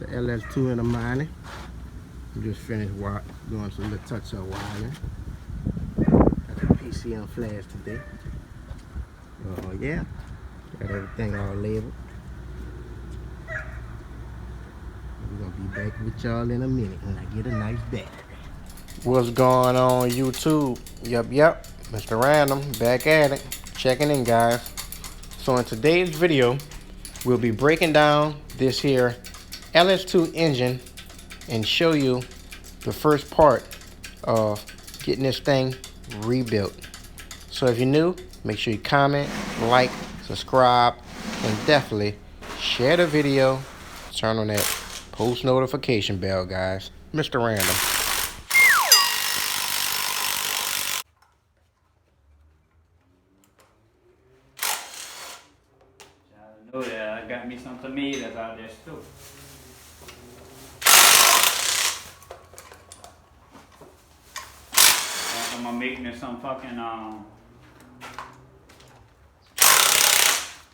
The LS2 in the mining. Just finished doing some little touch-up wiring. Got the PCM flash today. Yeah, got everything all labeled. We're gonna be back with y'all in a minute when I get a nice battery. What's going on, YouTube? Yep, Mr. Random back at it, checking in, guys. So in today's video, we'll be breaking down this here LS2 engine and show you the first part of getting this thing rebuilt. So if you're new, make sure you comment, like, subscribe, and definitely share the video. Turn on that post notification bell, guys. Mr. Random. I know that I got me some tomatoes out there too. I'm gonna make me some fucking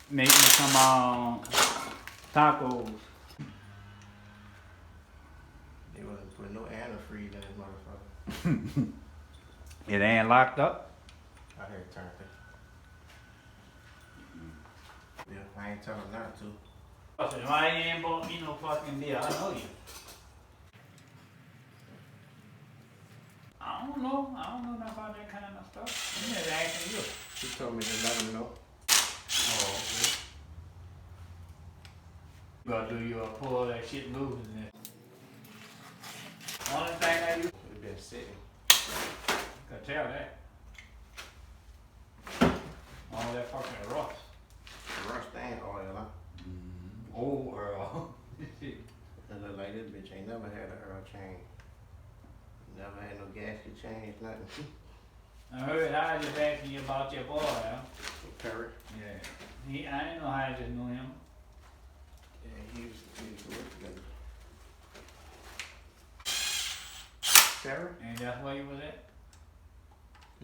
make me some tacos. They wasn't putting no antifreeze in this motherfucker. It ain't locked up. I heard it turned it. Yeah, I ain't telling not to. I said, why you ain't bought me no fucking deal? I know you. I don't know nothing about that kind of stuff. I'm just asking you. She told me to let him know. Oh, okay. You gotta do your pull that shit loose in there. Only thing I use. We've been sitting. Can tell that. All that fucking rust. Rust and oil, huh? Old Earl. It look like this bitch ain't never had an Earl change. Never had no gasket change, nothing. I heard I was just asking you about your boy, huh? Perry. Yeah. I didn't know how I just knew him. Yeah, he used to work together. Perry? And that's where you was at?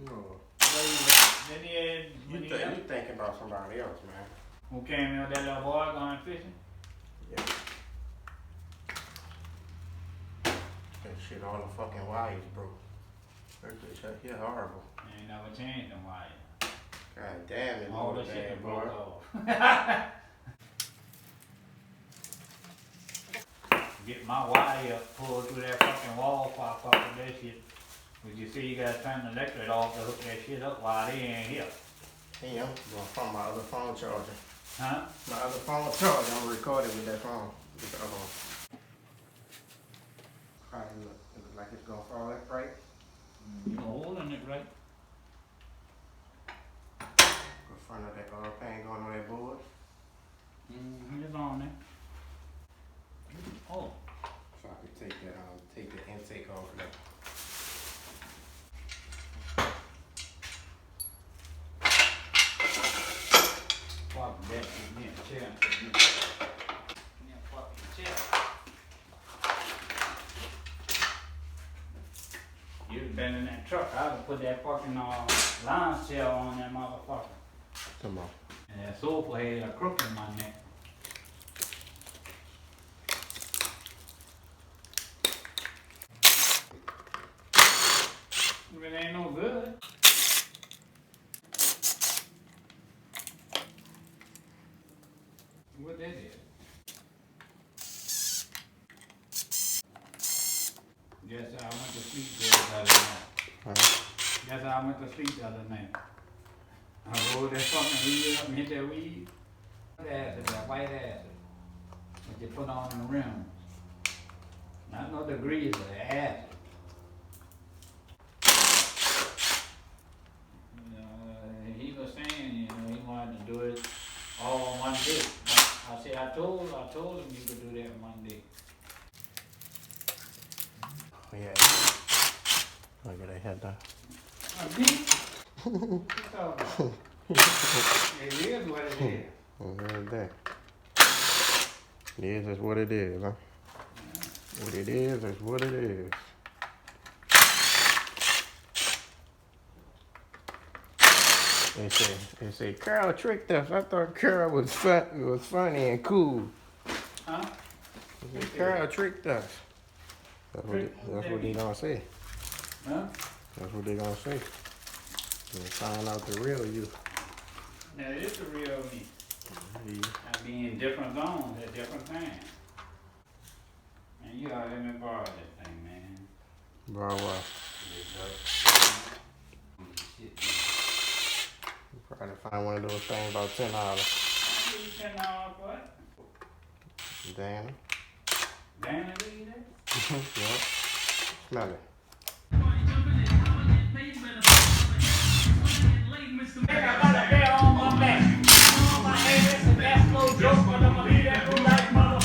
No. Where you was? Then he had, when You thinking about somebody else, man. who came in with that little boy going fishing? Yeah. That shit, all the fucking wires broke. That bitch up here horrible. Ain't never changed them wire. God damn it. All the Lord, shit damn, broke boy. off. Get my wire pulled through that fucking wall before I fuck with that shit. But you see, you gotta turn the electric off to hook that shit up while they ain't here. Damn, going from my other phone charger. Huh? My other phone charger, I'm recording with that phone. With the other one. Alright, look. It looks like it's gonna fall up right. You holding it right? Go front of that thing going on that board. It's on there. Oh. So I can take the intake off of that. Fuck that. Give me a chair. Give me a fucking chair. You'd been in that truck. I would put that fucking lounge chair on that motherfucker. Come on. And that sofa had a crook in my neck. It ain't no good. What that is? Guess I went to sleep the other night. Guess I went to sleep the other night. I rolled that fucking weed up and hit that weed. Acid, that white acid that you put on the rims. Not no degrees of the acid. He was saying, he wanted to do it all in one day. I said, I told him you could do that in one day. Oh, yeah. Look at that head down. It is what it is. Right there. It is what it is, huh? What it is what it is. They say Carol tricked us. I thought Carol was funny and cool. Huh? Carl tricked us. That's what they gonna say. Huh? That's what they gonna say. They find out the real you. Now it's the real me. Yeah. I be in different zones at different times. And you gotta let me borrow that thing, man. Bro, what? You probably find one of those things about $10. $10 what? Damn. Dana, do you that? Yep. Smell it. Hey, I got a bear on my back. On my ass, and that's no joke, but I'ma leave that room like motherfucker.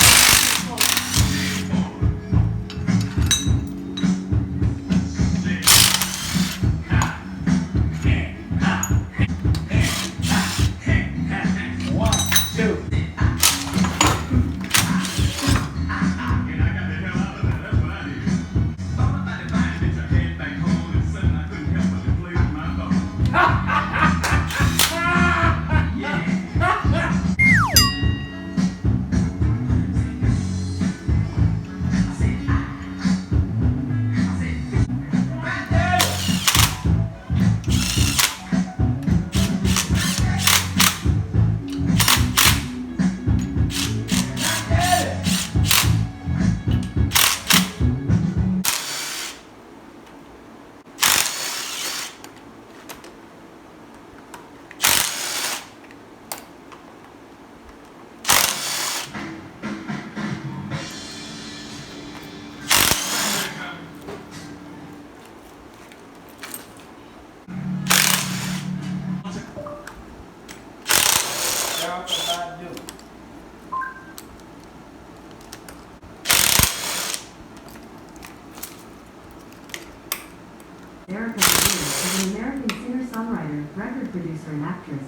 Erica Badu is an American singer-songwriter, record producer, and actress.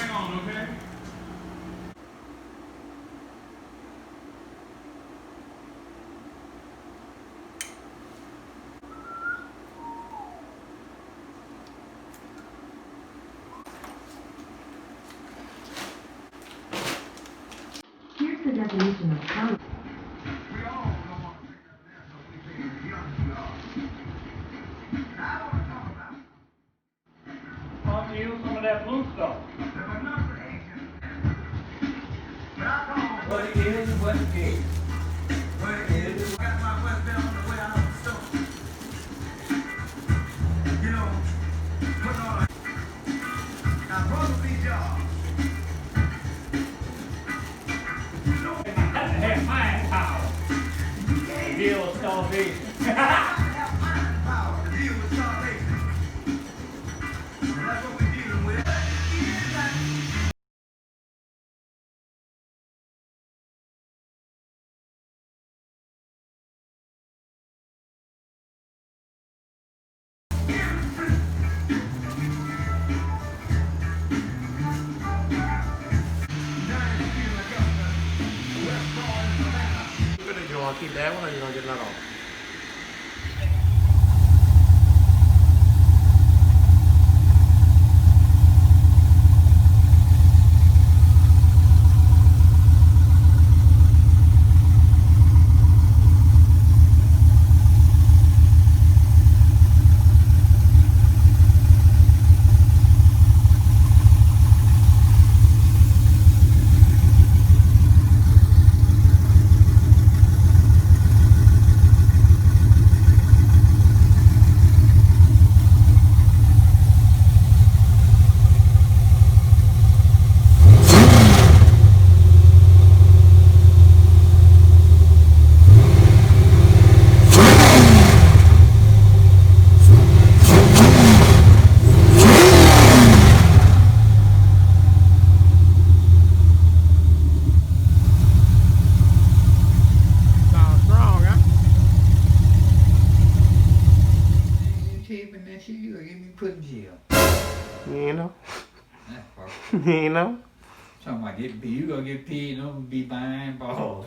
Hang on, okay? Here's the definition of power. We all don't want to take that national weekend young we are. I want to talk about Why don't you use some of that blue stuff? the pronunciation. But I call What it is and what it is. what it is. I got my West Bend on the way out of the store. You know, putting on a now probably job. That's have mind power. Deal with starvation. Have mind power to deal with salvation. And that's what we're dealing with. You want to keep that one or you going to get another one? Sounds strong, huh? You taping that shit, you gonna get me put in jail. You know? That's perfect. You know? Talking about you gonna get paid, and I'm gonna be buying balls.